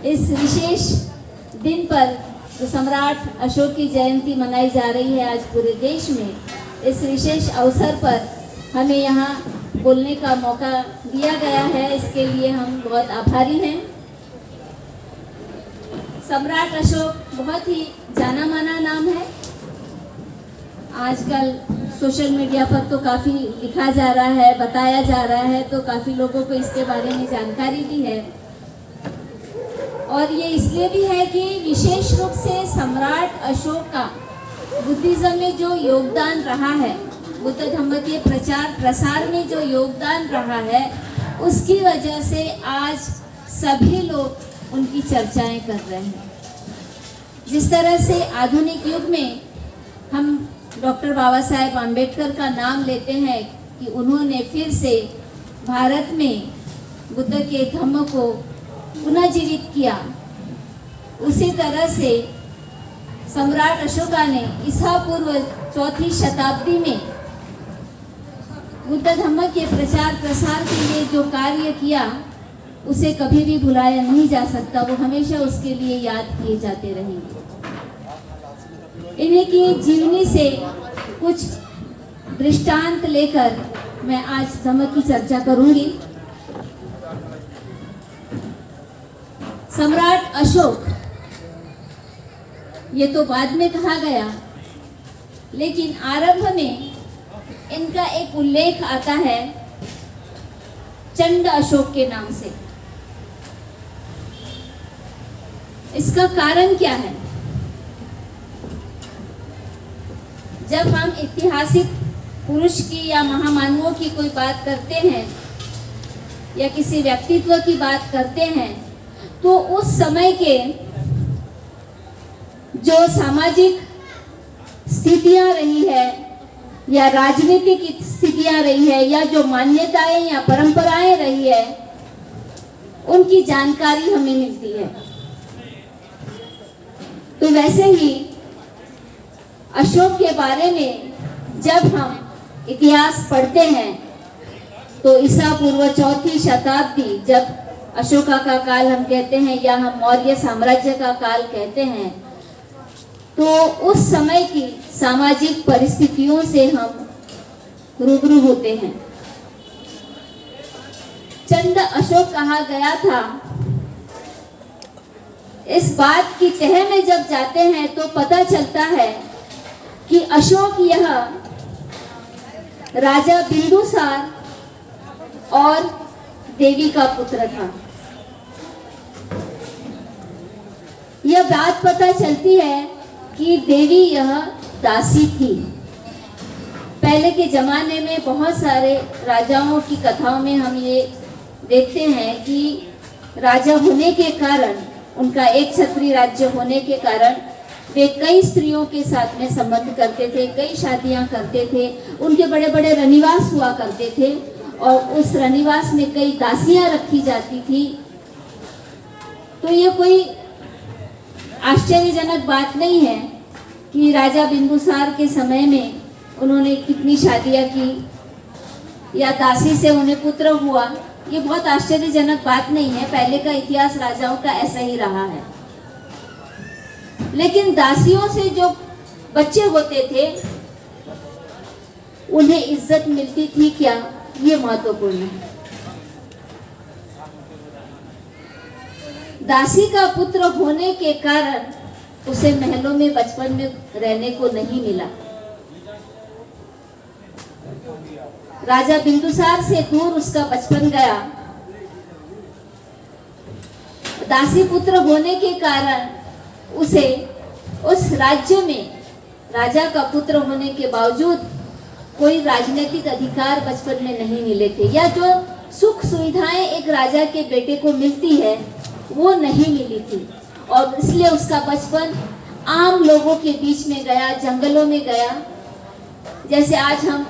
इस विशेष दिन पर जो सम्राट अशोक की जयंती मनाई जा रही है आज पूरे देश में, इस विशेष अवसर पर हमें यहाँ बोलने का मौका दिया गया है, इसके लिए हम बहुत आभारी हैं। सम्राट अशोक बहुत ही जाना माना नाम है। आजकल सोशल मीडिया पर तो काफ़ी लिखा जा रहा है, बताया जा रहा है, तो काफ़ी लोगों को इसके बारे में जानकारी भी है। और ये इसलिए भी है कि विशेष रूप से सम्राट अशोक का बुद्धिज्म में जो योगदान रहा है, बुद्ध धम्म के प्रचार प्रसार में जो योगदान रहा है, उसकी वजह से आज सभी लोग उनकी चर्चाएं कर रहे हैं। जिस तरह से आधुनिक युग में हम डॉक्टर बाबा साहेब आम्बेडकर का नाम लेते हैं कि उन्होंने फिर से भारत में बुद्ध के धम्म को पुनः जीवित किया, उसी तरह से सम्राट अशोका ने ईसा पूर्व 4वीं शताब्दी में बुद्ध धम्म के प्रचार प्रसार के लिए जो कार्य किया, उसे कभी भी भुलाया नहीं जा सकता। वो हमेशा उसके लिए याद किए जाते रहेंगे। इन्हीं की जीवनी से कुछ दृष्टांत लेकर मैं आज धम्म की चर्चा करूंगी। सम्राट अशोक, ये तो बाद में कहा गया, लेकिन आरंभ में इनका एक उल्लेख आता है चंड अशोक के नाम से। इसका कारण क्या है? जब हम ऐतिहासिक पुरुष की या महामानवों की कोई बात करते हैं या किसी व्यक्तित्व की बात करते हैं, तो उस समय के जो सामाजिक स्थितियां रही है या राजनीतिक स्थितियां रही है या जो मान्यताएं या परंपराएं रही है, उनकी जानकारी हमें मिलती है। तो वैसे ही अशोक के बारे में जब हम इतिहास पढ़ते हैं तो ईसा पूर्व 4वीं शताब्दी, जब अशोका का काल हम कहते हैं या हम मौर्य साम्राज्य का काल कहते हैं, तो उस समय की सामाजिक परिस्थितियों से हम रूबरू होते हैं। चंड अशोक कहा गया था। इस बात की तह में जब जाते हैं तो पता चलता है कि अशोक यह राजा बिंदुसार और देवी का पुत्र था। यह बात पता चलती है कि देवी यह दासी थी। पहले के जमाने में बहुत सारे राजाओं की कथाओं में हम ये देखते हैं कि राजा होने के कारण, उनका एक क्षत्रिय राज्य होने के कारण वे कई स्त्रियों के साथ में संबंध करते थे, कई शादियां करते थे, उनके बड़े बड़े रनिवास हुआ करते थे और उस रनिवास में कई दासियां रखी जाती थी। तो ये कोई आश्चर्यजनक बात नहीं है कि राजा बिंदुसार के समय में उन्होंने कितनी शादियां की या दासी से उन्हें पुत्र हुआ। ये बहुत आश्चर्यजनक बात नहीं है, पहले का इतिहास राजाओं का ऐसा ही रहा है। लेकिन दासियों से जो बच्चे होते थे उन्हें इज्जत मिलती थी क्या, ये महत्वपूर्ण है। दासी का पुत्र होने के कारण उसे महलों में बचपन में रहने को नहीं मिला। राजा बिंदुसार से दूर उसका बचपन गया। दासी पुत्र होने के कारण उसे उस राज्य में राजा का पुत्र होने के बावजूद कोई राजनीतिक अधिकार बचपन में नहीं मिले थे, या जो सुख सुविधाएं एक राजा के बेटे को मिलती है वो नहीं मिली थी। और इसलिए उसका बचपन आम लोगों के बीच में गया, जंगलों में गया। जैसे आज हम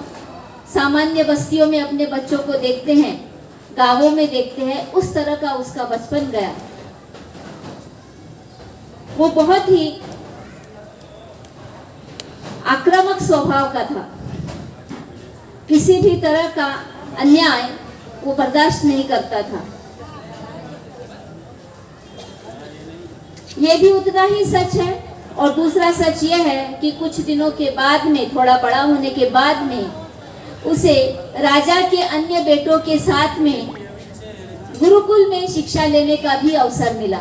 सामान्य बस्तियों में अपने बच्चों को देखते हैं, गांवों में देखते हैं, उस तरह का उसका बचपन गया। वो बहुत ही आक्रामक स्वभाव का था। किसी भी तरह का अन्याय वो बर्दाश्त नहीं करता था। ये भी उतना ही सच है। और दूसरा सच यह है कि कुछ दिनों के बाद में, थोड़ा बड़ा होने के बाद में, उसे राजा के अन्य बेटों के साथ में गुरुकुल में शिक्षा लेने का भी अवसर मिला।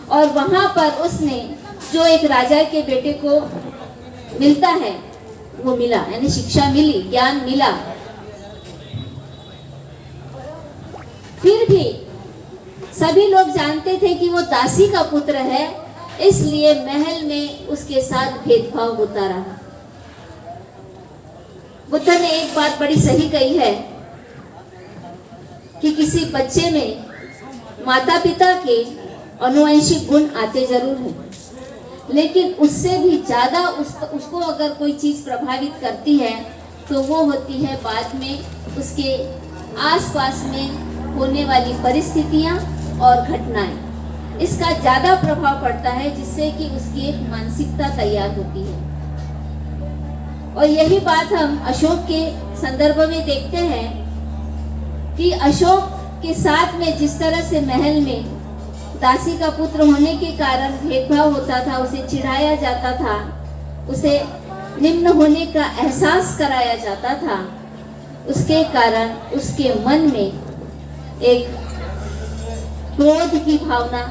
और वहां पर उसने जो एक राजा के बेटे को मिलता है वो मिला, यानी शिक्षा मिली, ज्ञान मिला। फिर भी सभी लोग जानते थे कि वो दासी का पुत्र है, इसलिए महल में उसके साथ भेदभाव होता रहा। बुद्ध ने एक बात बड़ी सही कही है कि किसी बच्चे में माता पिता के अनुवंशिक गुण आते जरूर हैं, लेकिन उससे भी ज्यादा उसको अगर कोई चीज प्रभावित करती है तो वो होती है बाद में उसके आसपास में होने वाली परिस्थितियां और घटनाएं। इसका ज्यादा प्रभाव पड़ता है, जिससे कि उसकी एक मानसिकता तैयार होती है। और यही बात हम अशोक के संदर्भ में देखते हैं कि अशोक के साथ में जिस तरह से महल में दासी का पुत्र होने के कारण भेदभाव होता था, उसे चिढ़ाया जाता था, उसे निम्न होने का एहसास कराया जाता था, उसके कारण उसके मन में एक क्रोध की भावना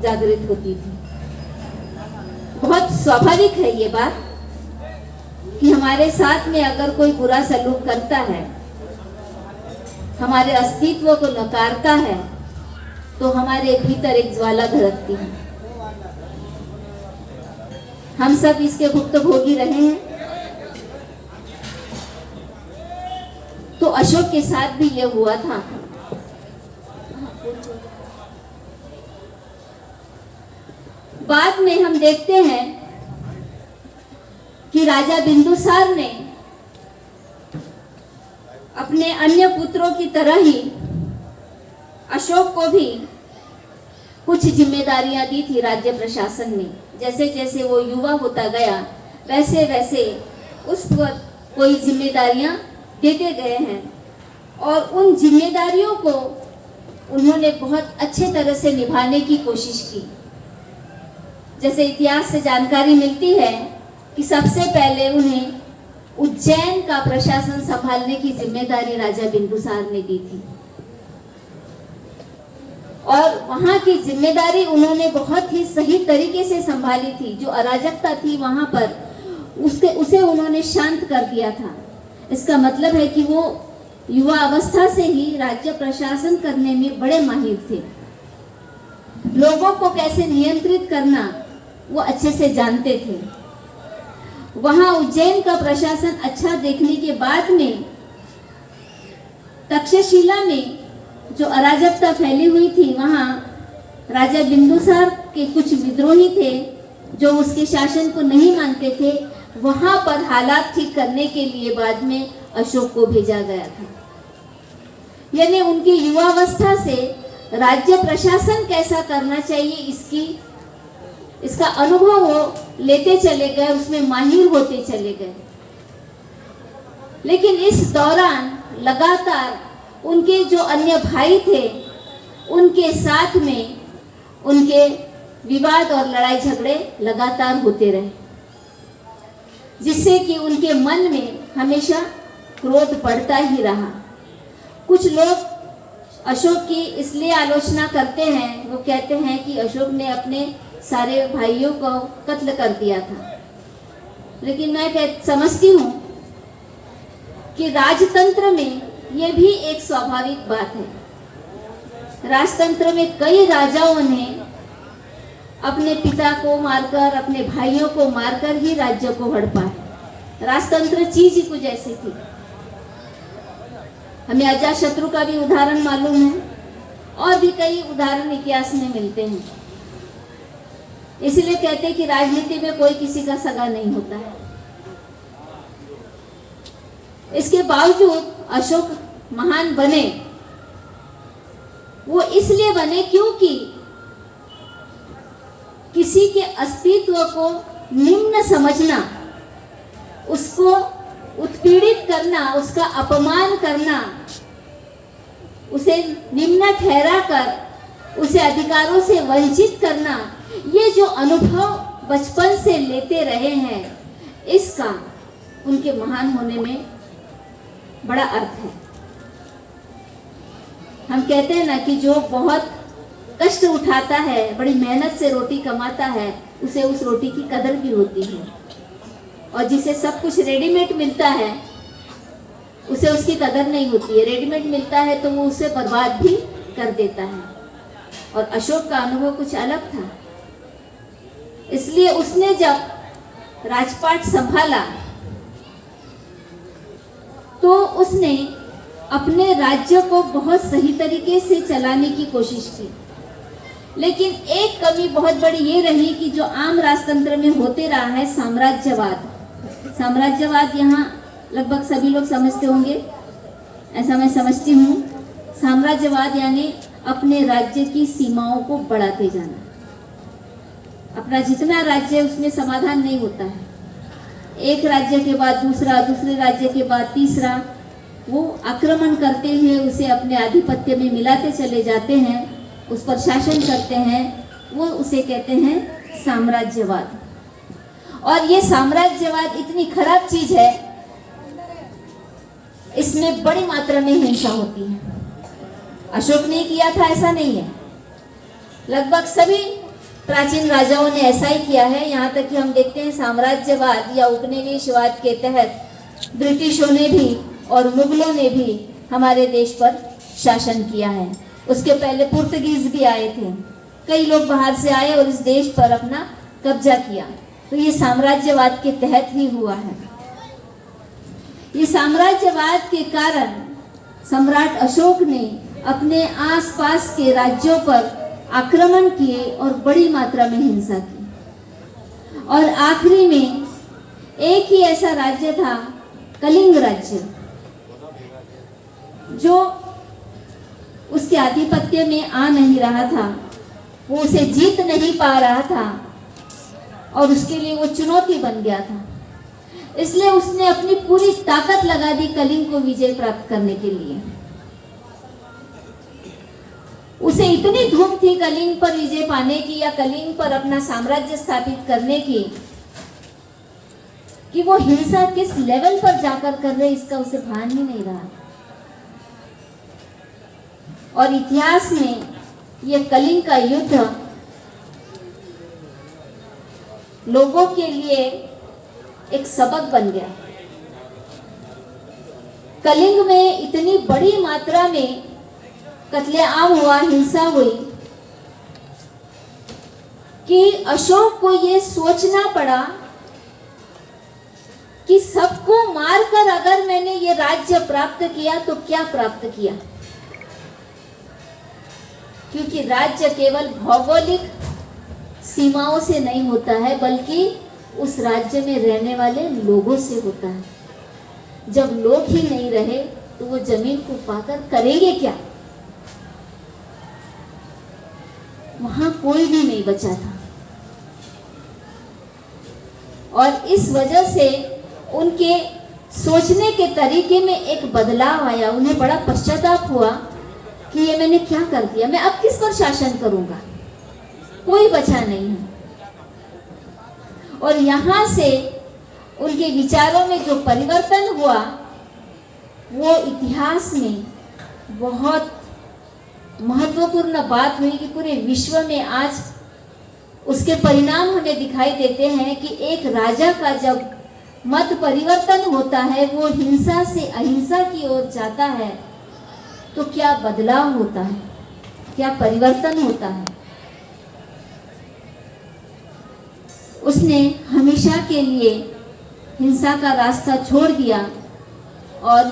जागृत होती थी। बहुत स्वाभाविक है ये बात कि हमारे साथ में अगर कोई बुरा सलूक करता है, हमारे अस्तित्व को नकारता है, तो हमारे भीतर एक ज्वाला धड़कती है। हम सब इसके भुक्तभोगी रहे हैं। तो अशोक के साथ भी यह हुआ था। बाद में हम देखते हैं कि राजा बिंदुसार ने अपने अन्य पुत्रों की तरह ही अशोक को भी कुछ जिम्मेदारियां दी थी राज्य प्रशासन में। जैसे जैसे वो युवा होता गया, वैसे वैसे उस पर कोई जिम्मेदारियां देते गए हैं, और उन जिम्मेदारियों को उन्होंने बहुत अच्छे तरह से निभाने की कोशिश की। जैसे इतिहास से जानकारी मिलती है कि सबसे पहले उन्हें उज्जैन का प्रशासन संभालने की जिम्मेदारी राजा बिंदुसार ने दी थी, और वहां की जिम्मेदारी उन्होंने बहुत ही सही तरीके से संभाली थी। जो अराजकता थी वहां पर उसे उन्होंने शांत कर दिया था। इसका मतलब है कि वो युवा अवस्था से ही राज्य प्रशासन करने में बड़े माहिर थे। लोगों को कैसे नियंत्रित करना वो अच्छे से जानते थे। वहां उज्जैन का प्रशासन अच्छा देखने के बाद में तक्षशिला में जो अराजकता फैली हुई थी, वहां राजा बिंदुसार के कुछ विद्रोही थे जो उसके शासन को नहीं मानते थे। वहां पर हालात ठीक करने के लिए बाद में अशोक को भेजा गया था। यानी उनकी युवावस्था से राज्य प्रशासन कैसा करना चाहिए इसका अनुभव वो लेते चले गए, उसमें माहिर होते चले गए। लेकिन इस दौरान लगातार उनके जो अन्य भाई थे उनके साथ में उनके विवाद और लड़ाई झगड़े लगातार होते रहे, जिससे कि उनके मन में हमेशा क्रोध बढ़ता ही रहा। कुछ लोग अशोक की इसलिए आलोचना करते हैं, वो कहते हैं कि अशोक ने अपने सारे भाइयों को कत्ल कर दिया था। लेकिन मैं समझती हूँ कि राजतंत्र में ये भी एक स्वाभाविक बात है। राजतंत्र में कई राजाओं ने अपने पिता को मारकर, अपने भाइयों को मारकर ही राज्य को हड़पा है। राजतंत्र चीज ही कुछ ऐसी थी। हमें अजातशत्रु का भी उदाहरण मालूम है, और भी कई उदाहरण इतिहास में मिलते हैं। इसलिए कहते हैं कि राजनीति में कोई किसी का सगा नहीं होता है। इसके बावजूद अशोक महान बने। वो इसलिए बने क्योंकि किसी के अस्तित्व को निम्न समझना, उसको उत्पीड़ित करना, उसका अपमान करना, उसे निम्न ठहराकर उसे अधिकारों से वंचित करना, ये जो अनुभव बचपन से लेते रहे हैं, इसका उनके महान होने में बड़ा अर्थ है। हम कहते हैं ना कि जो बहुत कष्ट उठाता है, बड़ी मेहनत से रोटी कमाता है, उसे उस रोटी की कदर भी होती है, और जिसे सब कुछ रेडीमेड मिलता है उसे उसकी कदर नहीं होती है। रेडीमेड मिलता है तो वो उसे बर्बाद भी कर देता है। और अशोक का अनुभव कुछ अलग था, इसलिए उसने जब राजपाट संभाला तो उसने अपने राज्य को बहुत सही तरीके से चलाने की कोशिश की। लेकिन एक कमी बहुत बड़ी ये रही कि जो आम राजतंत्र में होते रहा है, साम्राज्यवाद। साम्राज्यवाद यहाँ लगभग सभी लोग समझते होंगे, ऐसा मैं समझती हूँ। साम्राज्यवाद यानी अपने राज्य की सीमाओं को बढ़ाते जाना। अपना जितना राज्य है उसमें समाधान नहीं होता है, एक राज्य के बाद दूसरा, दूसरे राज्य के बाद तीसरा, वो आक्रमण करते हैं, उसे अपने आधिपत्य में मिलाते चले जाते हैं, उस पर शासन करते हैं, वो उसे कहते हैं साम्राज्यवाद। और ये साम्राज्यवाद इतनी खराब चीज है, इसमें बड़ी मात्रा में हिंसा होती है। अशोक ने किया था ऐसा नहीं है, लगभग सभी प्राचीन राजाओं ने ऐसा ही किया है। यहाँ तक कि हम देखते हैं साम्राज्यवाद या उपनिवेशवाद के तहत ब्रिटिशों ने भी और मुगलों ने भी हमारे देश पर शासन किया है। उसके पहले पुर्तगीज भी आए थे, कई लोग बाहर से आए और इस देश पर अपना कब्जा किया, तो ये साम्राज्यवाद के तहत ही हुआ है। ये साम्राज्यवाद के कारण सम्राट अशोक ने अपने आसपास के राज्यों पर आक्रमण किए और बड़ी मात्रा में हिंसा की। और आखिरी में एक ही ऐसा राज्य था, कलिंग राज्य, जो उसके आधिपत्य में आ नहीं रहा था, वो उसे जीत नहीं पा रहा था और उसके लिए वो चुनौती बन गया था। इसलिए उसने अपनी पूरी ताकत लगा दी कलिंग को विजय प्राप्त करने के लिए। उसे इतनी धूम थी कलिंग पर विजय पाने की या कलिंग पर अपना साम्राज्य स्थापित करने की कि वो हिंसा किस लेवल पर जाकर कर रहे इसका उसे भान ही नहीं रहा। और इतिहास में ये कलिंग का युद्ध लोगों के लिए एक सबक बन गया। कलिंग में इतनी बड़ी मात्रा में कत्लेआम हुआ, हिंसा हुई कि अशोक को ये सोचना पड़ा कि सबको मारकर अगर मैंने ये राज्य प्राप्त किया तो क्या प्राप्त किया। क्योंकि राज्य केवल भौगोलिक सीमाओं से नहीं होता है, बल्कि उस राज्य में रहने वाले लोगों से होता है। जब लोग ही नहीं रहे तो वो जमीन को पाकर करेंगे क्या। वहां कोई भी नहीं बचा था और इस वजह से उनके सोचने के तरीके में एक बदलाव आया। उन्हें बड़ा पश्चाताप हुआ कि ये मैंने क्या कर दिया, मैं अब किस पर शासन करूंगा, कोई बचा नहीं है। और यहां से उनके विचारों में जो परिवर्तन हुआ वो इतिहास में बहुत महत्वपूर्ण बात हुई कि पूरे विश्व में आज उसके परिणाम हमें दिखाई देते हैं कि एक राजा का जब मत परिवर्तन होता है, वो हिंसा से अहिंसा की ओर जाता है, तो क्या बदलाव होता है, क्या परिवर्तन होता है। उसने हमेशा के लिए हिंसा का रास्ता छोड़ दिया और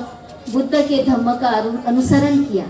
बुद्ध के धम्म का अनुसरण किया।